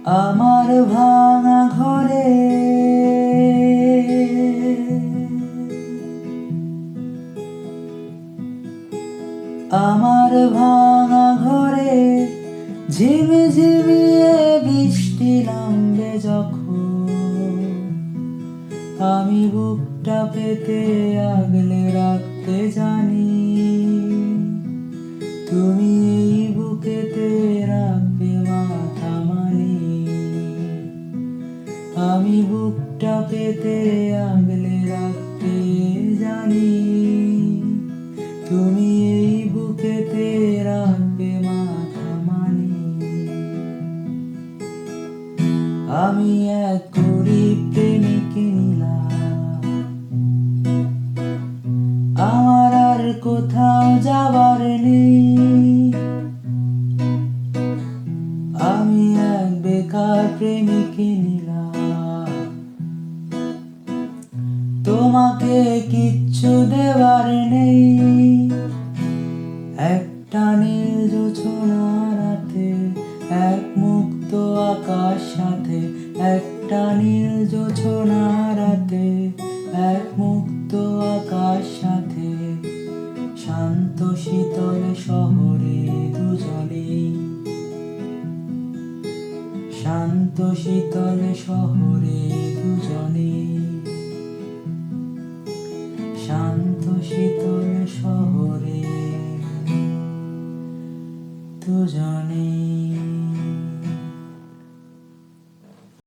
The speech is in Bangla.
আমার ভাঙা ঘরে আমার ভাঙা ঘরে ঝিমিঝিমিয়ে বৃষ্টি নামবে যখন আমি বুকটা পেতে আগলে রাখতে জানি তুমি এই বুকেতে রাখবে মাথা মানি আমি বুকটা পেতে আগলে রাখতে জানি তুমি এই বুকেতে রাখবে মাথা মানি আমি এক গরিব প্রেমিক নিলাম আমার আর কোথাও যাবার নেই আমি এক বেকার প্রেমিক নিলাম তোমাকে কিচ্ছু দেবার নেই একটা নীল জোছনা